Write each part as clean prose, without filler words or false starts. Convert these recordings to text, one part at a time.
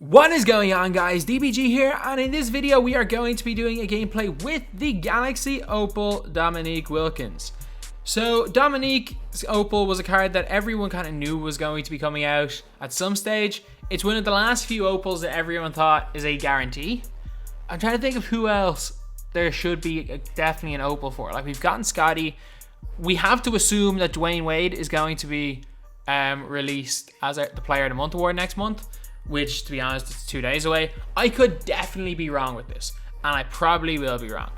What is going on, guys? DBG here, and in this video we are going to be doing a gameplay with the Galaxy Opal Dominique Wilkins. So Dominique's Opal was a card that everyone kind of knew was going to be coming out at some stage. It's one of the last few Opals that everyone thought is a guarantee. I'm trying to think of who else there should be definitely an Opal for. Like, we've gotten Scotty. We have to assume that Dwayne Wade is going to be released as the Player of the Month award next month, which, to be honest, it's 2 days away. I could definitely be wrong with this, and I probably will be wrong.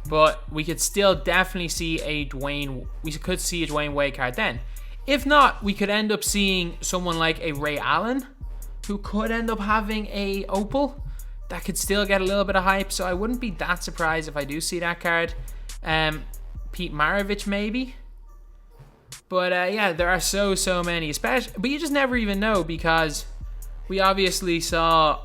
But we could still definitely see a Dwayne Wade card then. If not, we could end up seeing someone like a Ray Allen, who could end up having a Opal that could still get a little bit of hype. So I wouldn't be that surprised if I do see that card. Pete Maravich maybe. But yeah, there are so many, especially. But you just never even know, because we obviously saw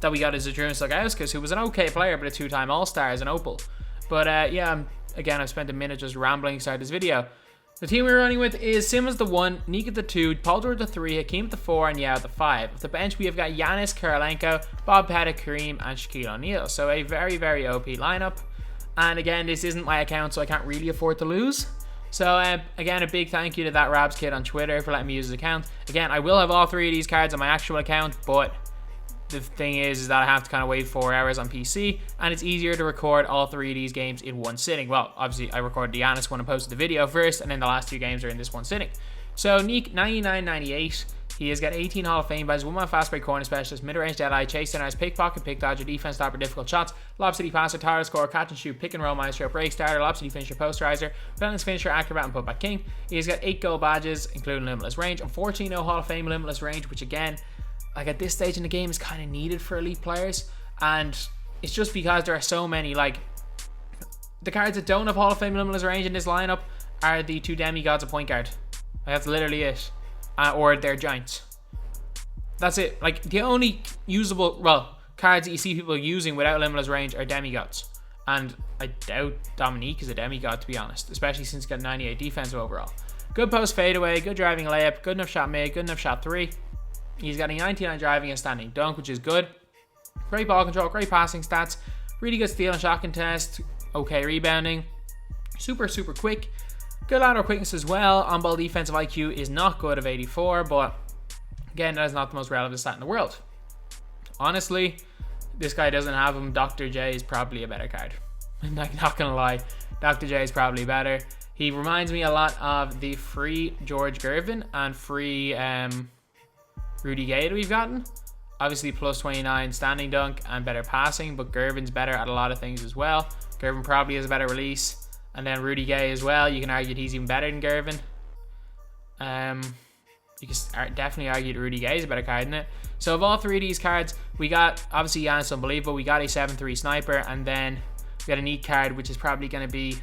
that we got a Zadrunas Lagauskas, who was an okay player, but a two-time All-Star as an Opal. But yeah, again, I've spent a minute just rambling inside this video. The team we're running with is Simmons the 1, Nick at the 2, Paul George the 3, Hakeem at the 4, and Yao at the 5. Off the bench, we have got Giannis, Kirilenko, Bob Pettit, Kareem, and Shaquille O'Neal. So a very OP lineup. And again, this isn't my account, so I can't really afford to lose. So again, a big thank you to that Rabs kid on Twitter for letting me use his account. Again, I will have all three of these cards on my actual account, but the thing is that I have to kind of wait 4 hours on PC, and it's easier to record all three of these games in one sitting. Well, obviously I recorded the Giannis one and posted the video first, and then the last two games are in this one sitting. So Neek 99.98. He has got 18 Hall of Fame badges, 1-man fast break corner specialist, mid-range Deadeye, chase centers, pickpocket, pick dodger, defense stopper, difficult shots, lob city passer, target scorer, catch and shoot, pick and roll maestro, break starter, lob city finisher, posterizer, balance finisher, acrobat, and putback king. He has got 8 gold badges, including limitless range. Unfortunately, no Hall of Fame limitless range, which again, like at this stage in the game, is kind of needed for elite players. And it's just because there are so many, like, the cards that don't have Hall of Fame limitless range in this lineup are the 2 demigods of point guard. Like, that's literally it. Or they're giants. That's it. Like, the only usable, well, cards that you see people using without limitless range are demigods. And I doubt Dominique is a demigod, to be honest, especially since he's got 98 defensive overall. Good post fadeaway, good driving layup, good enough shot mid, good enough shot 3. He's got a 99 driving and standing dunk, which is good. Great ball control, great passing stats, really good steal and shot contest, okay rebounding, super quick. Good lateral quickness as well. On-ball defensive IQ is not good of 84, but again, that is not the most relevant stat in the world. Honestly, this guy doesn't have him. Dr. J is probably a better card. I'm not gonna lie. Dr. J is probably better. He reminds me a lot of the free George Gervin and free Rudy Gay that we've gotten. Obviously, plus 29 standing dunk and better passing, but Gervin's better at a lot of things as well. Gervin probably has a better release. And then Rudy Gay as well. You can argue that he's even better than Gervin. You can definitely argue that Rudy Gay is a better card, isn't it? So of all three of these cards, we got, obviously, Giannis Unbelievable. We got a 7-3 sniper, and then we got a neat card, which is probably going to be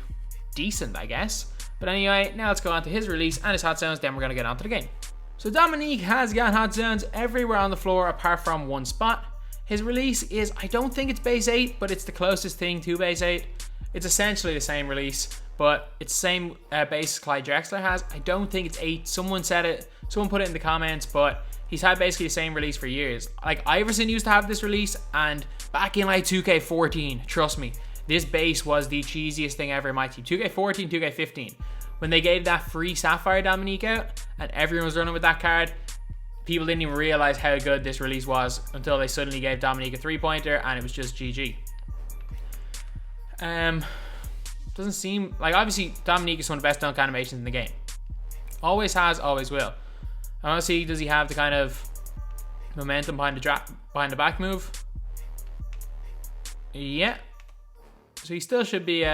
decent, I guess. But anyway, now let's go on to his release and his hot zones, then we're going to get on to the game. So Dominique has got hot zones everywhere on the floor apart from one spot. His release is, I don't think it's base 8, but it's the closest thing to base 8. It's essentially the same release, but it's the same base Clyde Drexler has. I don't think it's 8. Someone said it. Someone put it in the comments, but he's had basically the same release for years. Like, Iverson used to have this release, and back in like 2K14, trust me, this base was the cheesiest thing ever in my team. 2K14, 2K15. When they gave that free Sapphire Dominique out, and everyone was running with that card, people didn't even realize how good this release was until they suddenly gave Dominique a 3-pointer, and it was just GG. Doesn't seem like, obviously Dominique is one of the best dunk animations in the game. Always has, always will. I want to see, does he have the kind of momentum behind the back move? Yeah. So he still should be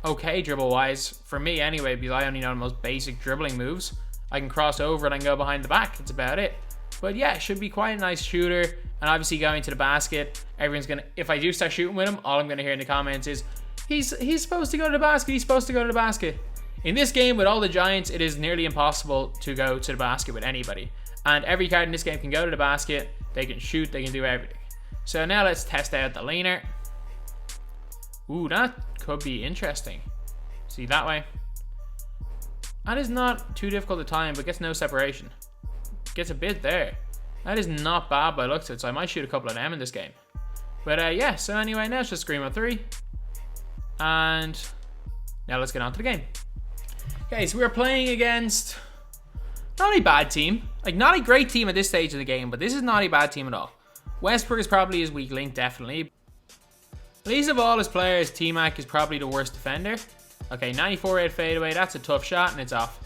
okay dribble wise for me anyway, because I only know the most basic dribbling moves. I can cross over and I can go behind the back. That's about it. But yeah, should be quite a nice shooter. And obviously going to the basket, everyone's gonna, if I do start shooting with him, all I'm gonna hear in the comments is, he's supposed to go to the basket, he's supposed to go to the basket. In this game, with all the giants, it is nearly impossible to go to the basket with anybody. And every card in this game can go to the basket, they can shoot, they can do everything. So now let's test out the laner. Ooh, that could be interesting. See, that way. That is not too difficult to time, but gets no separation. Gets a bit there. That is not bad by looks of it, so I might shoot a couple of them in this game. But yeah, so anyway, now it's just Screamo 3. And now let's get on to the game. Okay, so we're playing against not a bad team. Like, not a great team at this stage of the game, but this is not a bad team at all. Westbrook is probably his weak link, definitely. Least of all his players, T-Mac is probably the worst defender. Okay, 94 rate fadeaway. That's a tough shot, and it's off.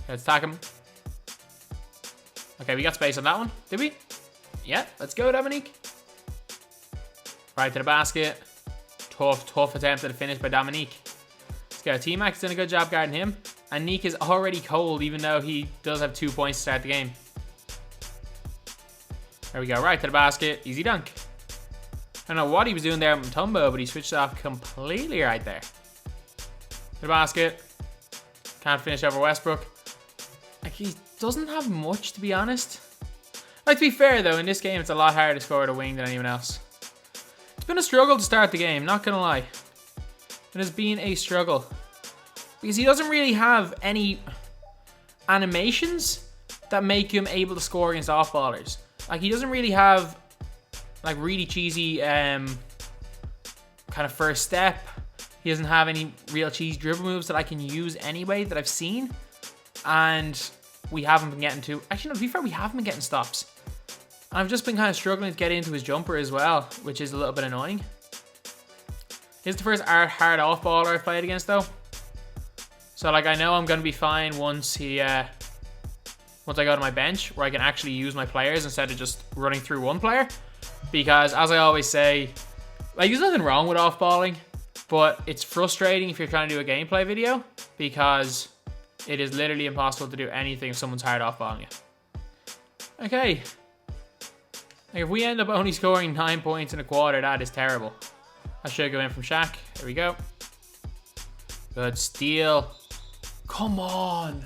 Let's attack him. Okay, we got space on that one. Did we? Yeah, let's go, Dominique. Right to the basket. Tough attempt at a finish by Dominique. Let's go. T-Mac's done a good job guarding him. And Neek is already cold, even though he does have 2 points to start the game. There we go. Right to the basket. Easy dunk. I don't know what he was doing there with Mutombo, but he switched off completely right there. To the basket. Can't finish over Westbrook. Like, he doesn't have much, to be honest. Like, to be fair, though, in this game, it's a lot harder to score at a wing than anyone else. It's been a struggle to start the game, not gonna lie. It has been a struggle. Because he doesn't really have any animations that make him able to score against off-ballers. Like, he doesn't really have, like, really cheesy kind of first step. He doesn't have any real cheesy dribble moves that I can use anyway that I've seen. And we haven't been getting to... Actually, no, to be fair, we haven't been getting stops. And I've just been kind of struggling to get into his jumper as well, which is a little bit annoying. Here's the first hard off-baller I've played against, though. So, like, I know I'm going to be fine once I go to my bench, where I can actually use my players instead of just running through one player. Because, as I always say, like, there's nothing wrong with off-balling, but it's frustrating if you're trying to do a gameplay video, because it is literally impossible to do anything if someone's hard off-balling you. Okay. Like, if we end up only scoring 9 points in a quarter, that is terrible. I should go in from Shaq. There we go. Good steal. Come on.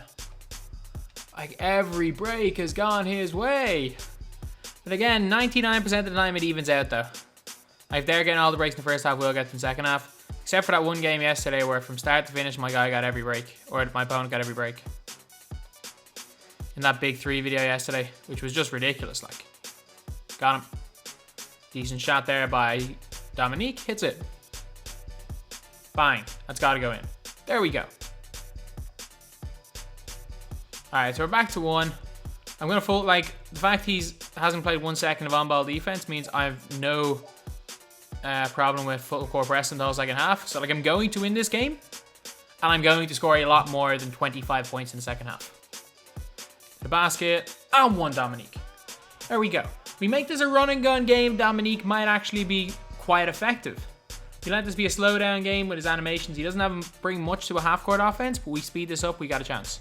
Like, every break has gone his way. But again, 99% of the time it evens out, though. Like, if they're getting all the breaks in the first half, we'll get them in the second half. Except for that one game yesterday where from start to finish, my guy got every break. Or my opponent got every break. In that big 3 video yesterday, which was just ridiculous, like. Got him. Decent shot there by Dominique. Hits it. Fine. That's got to go in. There we go. Alright, so we're back to 1. I'm going to fold, like, the fact he hasn't played 1 second of on-ball defense means I have no problem with full court press in the whole second half. So, like, I'm going to win this game, and I'm going to score a lot more than 25 points in the second half. The basket, and 1 Dominique. There we go. We make this a run and gun game. Dominique might actually be quite effective. We let this be a slowdown game with his animations. He doesn't bring much to a half-court offense, but we speed this up, we got a chance.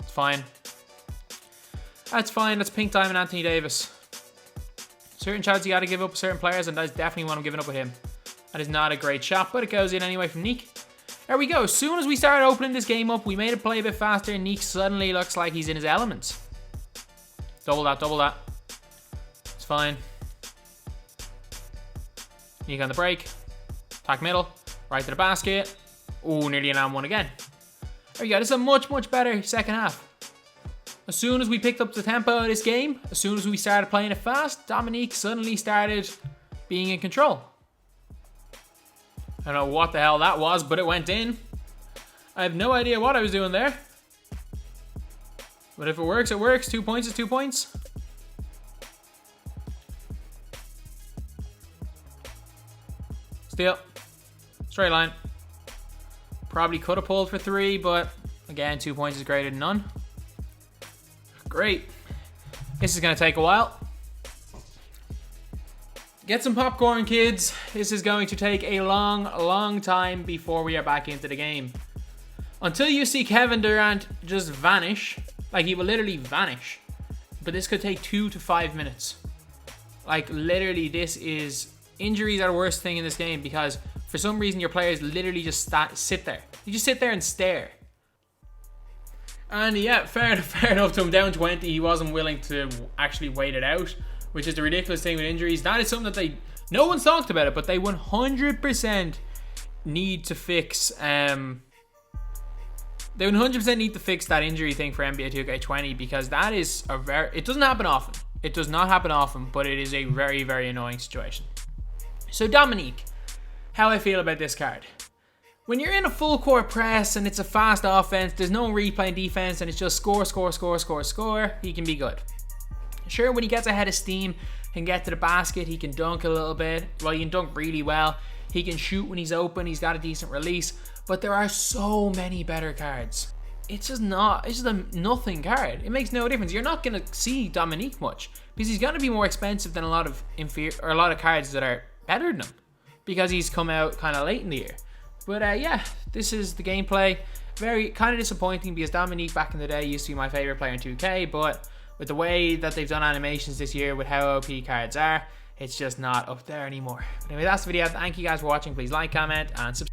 It's fine. That's fine. That's pink diamond Anthony Davis. Certain shots you got to give up with certain players, and that's definitely one I'm giving up with him. That is not a great shot, but it goes in anyway from Neek. There we go. As soon as we started opening this game up, we made it play a bit faster, and Neek suddenly looks like he's in his elements. Double that, double that. It's fine. Neek on the break. Attack middle. Right to the basket. Ooh, nearly an and 1 again. There we go. This is a much, much better second half. As soon as we picked up the tempo of this game, as soon as we started playing it fast, Dominique suddenly started being in control. I don't know what the hell that was, but it went in. I have no idea what I was doing there. But if it works, it works. 2 points is 2 points. Steal. Straight line. Probably could have pulled for 3, but again, 2 points is greater than none. Great. This is going to take a while. Get some popcorn, kids. This is going to take a long, long time before we are back into the game. Until you see Kevin Durant just vanish, like he will literally vanish. But this could take 2 to 5 minutes. Like, literally, this is... Injuries are the worst thing in this game because for some reason your players literally just sit there. You just sit there and stare. And yeah, fair enough to him. Down 20, he wasn't willing to actually wait it out, which is the ridiculous thing with injuries. That is something that no one's talked about it, but they 100% need to fix they 100% need to fix that injury thing for NBA 2K20, because that is it doesn't happen often. It does not happen often, but it is a very, very annoying situation. So Dominique, how I feel about this card. When you're in a full court press and it's a fast offense, there's no replaying defense, and it's just score, score, score, score, score, he can be good. Sure, when he gets ahead of steam, he can get to the basket, he can dunk a little bit. Well, he can dunk really well. He can shoot when he's open, he's got a decent release. But there are so many better cards. It's just a nothing card. It makes no difference. You're not going to see Dominique much, because he's going to be more expensive than a lot of cards that are better than him, because he's come out kind of late in the year. But yeah, this is the gameplay. Very kind of disappointing, because Dominique back in the day used to be my favorite player in 2K, but with the way that they've done animations this year, with how OP cards are, it's just not up there anymore. But anyway, that's the video. Thank you guys for watching. Please like, comment, and subscribe.